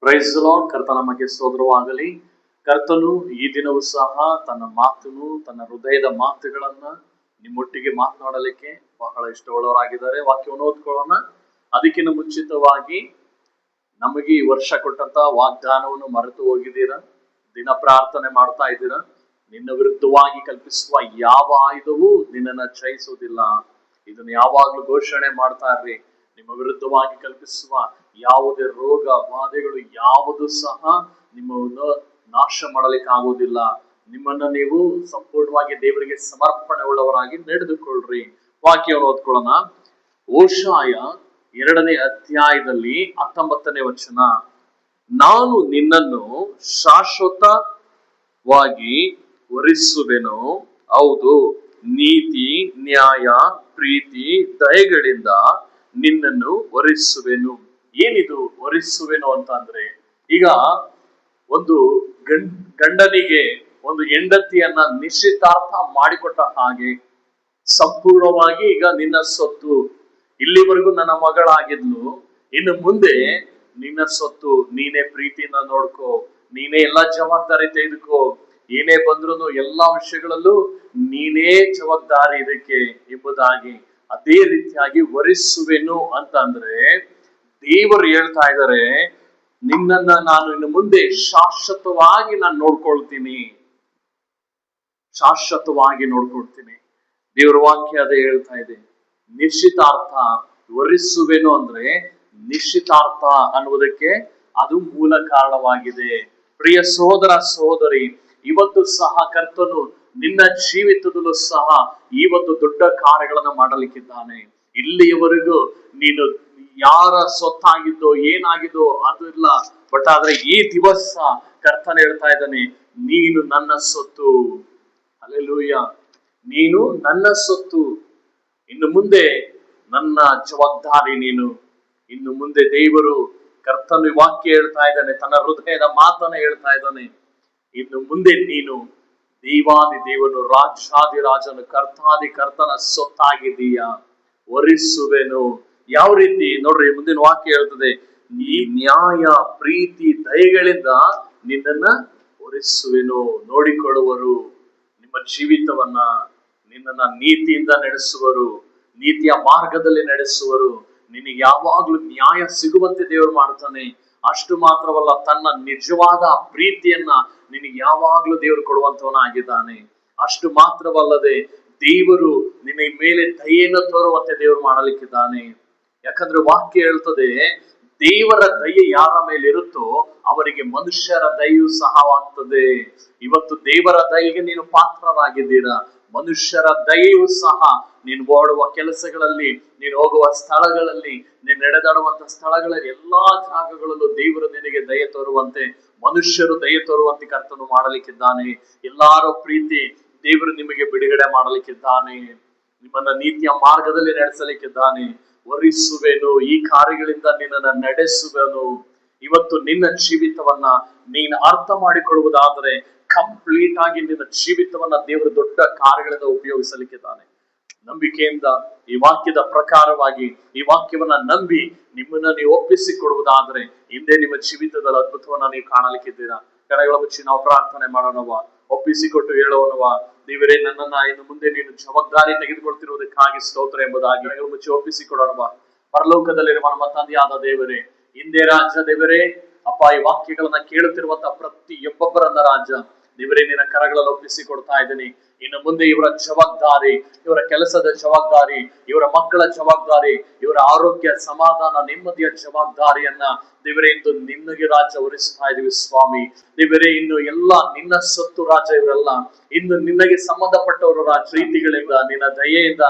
Price the lord. ಕರ್ತನ ನಮಗೆ ಸ್ತೋತ್ರವಾಗಲಿ. ಕರ್ತನು ಈ ದಿನವೂ ಸಹ ತನ್ನ ಮಾತನ್ನು, ತನ್ನ ಹೃದಯದ ಮಾತುಗಳನ್ನ ನಿಮ್ಮೊಟ್ಟಿಗೆ ಮಾತನಾಡಲಿಕ್ಕೆ ಬಹಳ ಇಷ್ಟವುಳ್ಳವರಾಗಿದ್ದಾರೆ. ವಾಕ್ಯವನ್ನು ಓದ್ಕೊಳ್ಳೋಣ. ಅದಕ್ಕಿಂತ ಮುಂಚಿತವಾಗಿ ನಮಗೆ ಈ ವರ್ಷ ಕೊಟ್ಟಂತ ವಾಗ್ದಾನವನ್ನು ಮರೆತು ಹೋಗಿದ್ದೀರಾ? ದಿನ ಪ್ರಾರ್ಥನೆ ಮಾಡ್ತಾ ಇದ್ದೀರಾ? ನಿನ್ನ ವಿರುದ್ಧವಾಗಿ ಕಲ್ಪಿಸುವ ಯಾವ ಆಯುಧವೂ ನಿನ್ನನ್ನು ಜಯಿಸುವುದಿಲ್ಲ. ಇದನ್ನು ಯಾವಾಗ್ಲೂ ಘೋಷಣೆ ಮಾಡ್ತಾ ಇರ್ರಿ. ನಿಮ್ಮ ವಿರುದ್ಧವಾಗಿ ಕಲ್ಪಿಸುವ ಯಾವುದೇ ರೋಗ ಬಾಧೆಗಳು ಯಾವುದು ಸಹ ನಿಮ್ಮನ್ನು ನಾಶ ಮಾಡಲಿಕ್ಕೆ ಆಗುವುದಿಲ್ಲ. ನಿಮ್ಮನ್ನ ನೀವು ಸಂಪೂರ್ಣವಾಗಿ ದೇವರಿಗೆ ಸಮರ್ಪಣೆ ಉಳ್ಳವರಾಗಿ ನಡೆದುಕೊಳ್ಳ್ರಿ. ವಾಕ್ಯವನ್ನು ಓದ್ಕೊಳ್ಳೋಣ. ಓಷಾಯ 2ನೇ ಅಧ್ಯಾಯದಲ್ಲಿ 19ನೇ ವಚನ. ನಾನು ನಿನ್ನನ್ನು ಶಾಶ್ವತವಾಗಿ ವರಿಸುವೆನು, ಹೌದು, ನೀತಿ, ನ್ಯಾಯ, ಪ್ರೀತಿ, ದಯೆಗಳಿಂದ ನಿನ್ನನ್ನು ವರಿಸುವೆನು. ಏನಿದು ವರಿಸುವೆನು ಅಂತ ಅಂದ್ರೆ, ಈಗ ಒಂದು ಗಂಡನಿಗೆ ಒಂದು ಹೆಂಡತಿಯನ್ನ ನಿಶ್ಚಿತಾರ್ಥ ಮಾಡಿಕೊಟ್ಟ ಹಾಗೆ ಸಂಪೂರ್ಣವಾಗಿ ಈಗ ನಿನ್ನ ಸೊತ್ತು, ಇಲ್ಲಿವರೆಗೂ ನನ್ನ ಮಗಳಾಗಿದ್ಲು, ಇನ್ನು ಮುಂದೆ ನಿನ್ನ ಸೊತ್ತು, ನೀನೇ ಪ್ರೀತಿಯಿಂದ ನೋಡ್ಕೋ, ನೀನೇ ಎಲ್ಲಾ ಜವಾಬ್ದಾರಿ ತೆಗೆದುಕೋ, ಏನೇ ಬಂದ್ರು ಎಲ್ಲಾ ವಿಷಯಗಳಲ್ಲೂ ನೀನೇ ಜವಾಬ್ದಾರಿ ಇದಕ್ಕೆ ಎಂಬುದಾಗಿ ಅದೇ ರೀತಿಯಾಗಿ ವರಿಸುವೆನು ಅಂತ ಅಂದ್ರೆ ದೇವರು ಹೇಳ್ತಾ ಇದ್ದಾರೆ, ನಿನ್ನನ್ನ ನಾನು ಇನ್ನು ಮುಂದೆ ಶಾಶ್ವತವಾಗಿ ನಾನು ನೋಡ್ಕೊಳ್ತೀನಿ, ಶಾಶ್ವತವಾಗಿ ನೋಡ್ಕೊಳ್ತೀನಿ. ದೇವರ ವಾಕ್ಯ ಅದೇ ಹೇಳ್ತಾ ಇದೆ. ನಿಶ್ಚಿತಾರ್ಥ, ವರಿಸುವೆನು ಅಂದ್ರೆ ನಿಶ್ಚಿತಾರ್ಥ ಅನ್ನುವುದಕ್ಕೆ ಅದು ಮೂಲ ಕಾರಣವಾಗಿದೆ. ಪ್ರಿಯ ಸಹೋದರ ಸಹೋದರಿ, ಇವತ್ತು ಸಹ ಕರ್ತನು ನಿನ್ನ ಜೀವಿತದಲ್ಲೂ ಸಹ ಈ ಒಂದು ದೊಡ್ಡ ಕಾರ್ಯಗಳನ್ನ ಮಾಡಲಿಕ್ಕಿದ್ದಾನೆ. ಇಲ್ಲಿಯವರೆಗೂ ನೀನು ಯಾರ ಸೊತ್ತಾಗಿದ್ದೋ ಏನಾಗಿದ್ದೋ ಅದು ಇಲ್ಲ, ಬಟ್ ಆದ್ರೆ ಈ ದಿವಸ ಕರ್ತನ ಹೇಳ್ತಾ ಇದ್ದಾನೆ, ನೀನು ನನ್ನ ಸೊತ್ತು. ಹಲ್ಲೆಲೂಯ. ನೀನು ನನ್ನ ಸೊತ್ತು. ಇನ್ನು ಮುಂದೆ ನನ್ನ ಜವಾಬ್ದಾರಿ ನೀನು. ಇನ್ನು ಮುಂದೆ ದೇವರು ಕರ್ತನ ವಾಕ್ಯ ಹೇಳ್ತಾ ಇದ್ದಾನೆ, ತನ್ನ ಹೃದಯದ ಮಾತನ್ನ ಹೇಳ್ತಾ ಇದ್ದಾನೆ, ಇನ್ನು ಮುಂದೆ ನೀನು ದೇವಾದಿ ದೇವನು, ರಾಜಾದಿ ರಾಜನು, ಕರ್ತಾದಿ ಕರ್ತನ ಸೊತ್ತಾಗಿದ್ದೀಯ. ವರಿಸುವೆನು. ಯಾವ ರೀತಿ ನೋಡ್ರಿ, ಮುಂದಿನ ವಾಕ್ಯ ಹೇಳ್ತದೆ, ಈ ನ್ಯಾಯ, ಪ್ರೀತಿ, ದಯೆಗಳಿಂದ ನಿನ್ನನ್ನ ವರಿಸುವೆನು. ನೋಡಿಕೊಳ್ಳುವರು ನಿಮ್ಮ ಜೀವಿತವನ್ನ, ನಿನ್ನನ್ನ ನೀತಿಯಿಂದ ನಡೆಸುವರು, ನೀತಿಯ ಮಾರ್ಗದಲ್ಲಿ ನಡೆಸುವರು. ನಿನಗೆ ಯಾವಾಗ್ಲೂ ನ್ಯಾಯ ಸಿಗುವಂತೆ ದೇವರು ಮಾಡ್ತಾನೆ. ಅಷ್ಟು ಮಾತ್ರವಲ್ಲ, ತನ್ನ ನಿಜವಾದ ಪ್ರೀತಿಯನ್ನ ನಿನಗೆ ಯಾವಾಗ್ಲೂ ದೇವರು ಕೊಡುವಂತವನಾಗಿದ್ದಾನೆ. ಅಷ್ಟು ಮಾತ್ರವಲ್ಲದೆ ದೇವರು ನಿನ್ನ ಮೇಲೆ ದಯೆಯನ್ನು ತೋರುವಂತೆ ದೇವರು ಮಾಡಲಿಕ್ಕಿದ್ದಾನೆ. ಯಾಕಂದ್ರೆ ವಾಕ್ಯ ಹೇಳ್ತದೆ, ದೇವರ ದಯೆ ಯಾರ ಮೇಲೆ ಇರುತ್ತೋ ಅವರಿಗೆ ಮನುಷ್ಯರ ದಯೆಯೂ ಸಹವಾಗ್ತದೆ. ಇವತ್ತು ದೇವರ ದಯೆಗೆ ನೀನು ಪಾತ್ರರಾಗಿದ್ದೀರಾ. ಮನುಷ್ಯರ ದಯೆಯೂ ಸಹ ನೀನು ಓಡುವ ಕೆಲಸಗಳಲ್ಲಿ, ನೀನು ಹೋಗುವ ಸ್ಥಳಗಳಲ್ಲಿ, ನೀನು ನಡೆದಾಡುವಂತ ಸ್ಥಳಗಳಲ್ಲಿ, ಎಲ್ಲಾ ಜಾಗಗಳಲ್ಲೂ ದೇವರು ನಿನಗೆ ದಯೆ ತೋರುವಂತೆ, ಮನುಷ್ಯರು ದಯೆ ತೋರುವಂತೆ ಕರ್ತನು ಮಾಡಲಿಕ್ಕಿದ್ದಾನೆ. ಎಲ್ಲಾರ ಪ್ರೀತಿ ದೇವರು ನಿಮಗೆ ಬಿಡುಗಡೆ ಮಾಡಲಿಕ್ಕಿದ್ದಾನೆ. ನಿಮ್ಮನ್ನ ನೀತಿಯ ಮಾರ್ಗದಲ್ಲಿ ನಡೆಸಲಿಕ್ಕಿದ್ದಾನೆ. ವರಿಸುವೆನು, ಈ ಕಾರ್ಯಗಳಿಂದ ನಿನ್ನನ್ನು ನಡೆಸುವೆನು. ಇವತ್ತು ನಿನ್ನ ಜೀವಿತವನ್ನ ನೀನು ಅರ್ಥ ಮಾಡಿಕೊಳ್ಳುವುದಾದರೆ ಕಂಪ್ಲೀಟ್ ಆಗಿ ನಿನ್ನ ಜೀವಿತವನ್ನ ದೇವರು ದೊಡ್ಡ ಕಾರ್ಯಗಳಿಂದ ಉಪಯೋಗಿಸಲಿಕ್ಕಿದ್ದಾನೆ. ನಂಬಿಕೆಯಿಂದ ಈ ವಾಕ್ಯದ ಪ್ರಕಾರವಾಗಿ ಈ ವಾಕ್ಯವನ್ನ ನಂಬಿ ನಿಮ್ಮನ್ನ ನೀವು ಒಪ್ಪಿಸಿಕೊಡುವುದಾದ್ರೆ ಹಿಂದೆ ನಿಮ್ಮ ಜೀವಿತದಲ್ಲಿ ಅದ್ಭುತವನ್ನ ನೀವು ಕಾಣಲಿಕ್ಕಿದ್ದೀರಾ. ಕಡೆಗಳ ಮುಚ್ಚಿ ನಾವು ಪ್ರಾರ್ಥನೆ ಮಾಡೋಣವ, ಒಪ್ಪಿಸಿಕೊಟ್ಟು ಹೇಳೋಣವ. ದೇವರೇ, ನನ್ನನ್ನ ಇನ್ನು ಮುಂದೆ ನೀನು ಜವಾಬ್ದಾರಿ ತೆಗೆದುಕೊಳ್ತಿರುವುದಕ್ಕಾಗಿ ಸ್ತೋತ್ರ ಎಂಬುದಾಗಿ ಕಡೆಗಳು ಮುಚ್ಚಿ ಒಪ್ಪಿಸಿಕೊಡೋಣವ. ಪರಲೋಕದಲ್ಲಿರುವ ನಮ್ಮ ತಂದೆಯಾದ ದೇವರೇ, ಹಿಂದೆ ರಾಜ್ಯ ದೇವರೇ, ಅಪ್ಪ, ಈ ವಾಕ್ಯಗಳನ್ನ ಕೇಳುತ್ತಿರುವಂತ ಪ್ರತಿಯೊಬ್ಬೊಬ್ಬರನ್ನ ರಾಜ್ಯ ದೇವರೇ ನಿನ್ನ ಕರಗಳಲ್ಲಿ ಒಪ್ಪಿಸಿಕೊಡ್ತಾ ಇದ್ದೀನಿ. ಇನ್ನು ಮುಂದೆ ಇವರ ಜವಾಬ್ದಾರಿ, ಇವರ ಕೆಲಸದ ಜವಾಬ್ದಾರಿ, ಇವರ ಮಕ್ಕಳ ಜವಾಬ್ದಾರಿ, ಇವರ ಆರೋಗ್ಯ, ಸಮಾಧಾನ, ನೆಮ್ಮದಿಯ ಜವಾಬ್ದಾರಿಯನ್ನ ದೇವರೇ ಇಂದು ನಿನ್ನಗೆ ರಾಜ್ಯ ಹೊರಿಸ್ತಾ ಇದೀವಿ ಸ್ವಾಮಿ. ದೇವರೇ, ಇನ್ನು ಎಲ್ಲ ನಿನ್ನ ಸೊತ್ತು ರಾಜ್ಯ ಇವರೆಲ್ಲ ಇನ್ನು ನಿನ್ನಗೆ ಸಂಬಂಧಪಟ್ಟವರು ರಾಜ್ಯ. ಪ್ರೀತಿಗಳಿಂದ, ನಿನ್ನ ದಯೆಯಿಂದ,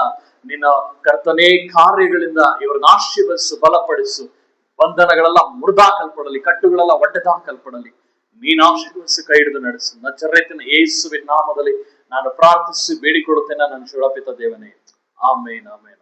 ನಿನ್ನ ಕರ್ತನೇ ಕಾರ್ಯಗಳಿಂದ ಇವರನ್ನ ಆಶೀರ್ವದಿಸು, ಬಲಪಡಿಸು. ಬಂಧನಗಳೆಲ್ಲ ಮುರಿದಾಕಲ್ಪಡಲಿ, ಕಟ್ಟುಗಳೆಲ್ಲ ಒಡೆದಾಕಲ್ಪಡಲಿ. ನೀನು ಆಶೀರ್ವದಿಸಿ ಕೈ ಹಿಡಿದು ನಡೆಸು. ನಜರೇತಿನ ಯೇಸುವಿನ ನಾಮದಲ್ಲಿ ನಾನು ಪ್ರಾರ್ಥಿಸಿ ಬೇಡಿಕೊಳ್ಳುತ್ತೇನೆ ನನ್ನ ಶುಳಪಿತ ದೇವನೇ. ಆಮೇನ್, ಆಮೇನ್.